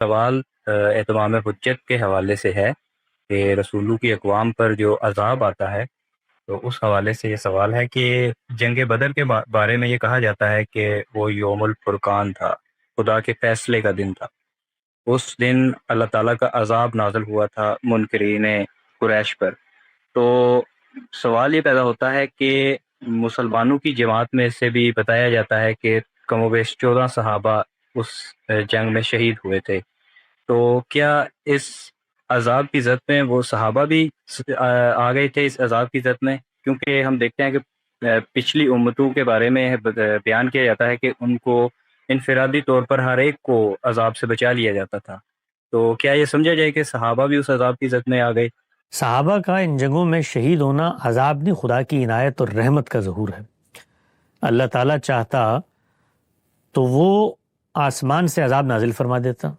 سوال اہتمام حجت کے حوالے سے ہے کہ رسولوں کی اقوام پر جو عذاب آتا ہے، تو اس حوالے سے یہ سوال ہے کہ جنگ بدر کے بارے میں یہ کہا جاتا ہے کہ وہ یوم الفرقان تھا، خدا کے فیصلے کا دن تھا۔ اس دن اللہ تعالیٰ کا عذاب نازل ہوا تھا منکرین قریش پر۔ تو سوال یہ پیدا ہوتا ہے کہ مسلمانوں کی جماعت میں سے بھی بتایا جاتا ہے کہ کم و بیش 14 صحابہ اس جنگ میں شہید ہوئے تھے۔ تو کیا اس عذاب کی زد میں وہ صحابہ بھی آ گئے تھے اس عذاب کی زد میں؟ کیونکہ ہم دیکھتے ہیں کہ پچھلی امتوں کے بارے میں بیان کیا جاتا ہے کہ ان کو انفرادی طور پر ہر ایک کو عذاب سے بچا لیا جاتا تھا۔ تو کیا یہ سمجھا جائے کہ صحابہ بھی اس عذاب کی زد میں آ گئے؟ صحابہ کا ان جنگوں میں شہید ہونا عذاب نہیں، خدا کی عنایت اور رحمت کا ظہور ہے۔ اللہ تعالیٰ چاہتا تو وہ آسمان سے عذاب نازل فرما دیتا۔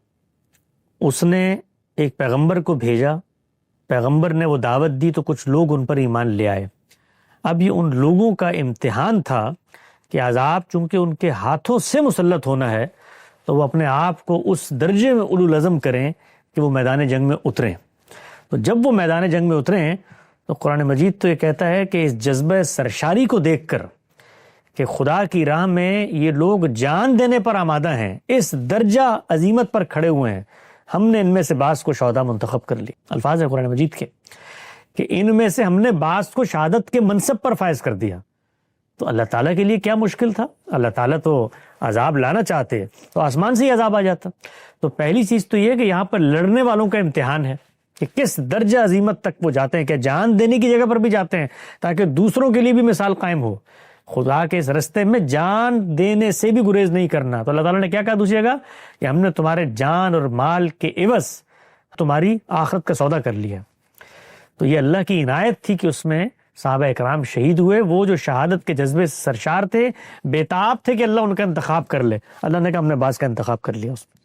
اس نے ایک پیغمبر کو بھیجا، پیغمبر نے وہ دعوت دی تو کچھ لوگ ان پر ایمان لے آئے۔ اب یہ ان لوگوں کا امتحان تھا کہ عذاب چونکہ ان کے ہاتھوں سے مسلط ہونا ہے تو وہ اپنے آپ کو اس درجے میں اولو العزم کریں کہ وہ میدان جنگ میں اتریں۔ تو جب وہ میدان جنگ میں اتریں تو قرآن مجید تو یہ کہتا ہے کہ اس جذبہ سرشاری کو دیکھ کر کہ خدا کی راہ میں یہ لوگ جان دینے پر آمادہ ہیں، اس درجہ عظیمت پر کھڑے ہوئے ہیں، ہم نے ان میں سے بعض کو شہداء منتخب کر لی۔ الفاظ ہے قرآن مجید کے کہ ان میں سے ہم نے بعض کو شہادت کے منصب پر فائز کر دیا۔ تو اللہ تعالیٰ کے لیے کیا مشکل تھا؟ اللہ تعالیٰ تو عذاب لانا چاہتے تو آسمان سے ہی عذاب آ جاتا۔ تو پہلی چیز تو یہ کہ یہاں پر لڑنے والوں کا امتحان ہے کہ کس درجہ عظیمت تک وہ جاتے ہیں، کہ جان دینے کی جگہ پر بھی جاتے ہیں تاکہ دوسروں کے لیے بھی مثال قائم ہو۔ خدا کے اس رستے میں جان دینے سے بھی گریز نہیں کرنا۔ تو اللہ تعالیٰ نے کیا کہا دوسری جگہ کہ ہم نے تمہارے جان اور مال کے عوض تمہاری آخرت کا سودا کر لیا۔ تو یہ اللہ کی عنایت تھی کہ اس میں صحابہ اکرام شہید ہوئے۔ وہ جو شہادت کے جذبے سے سرشار تھے، بے تاب تھے کہ اللہ ان کا انتخاب کر لے، اللہ نے کہا ہم نے بعض کا انتخاب کر لیا اس میں۔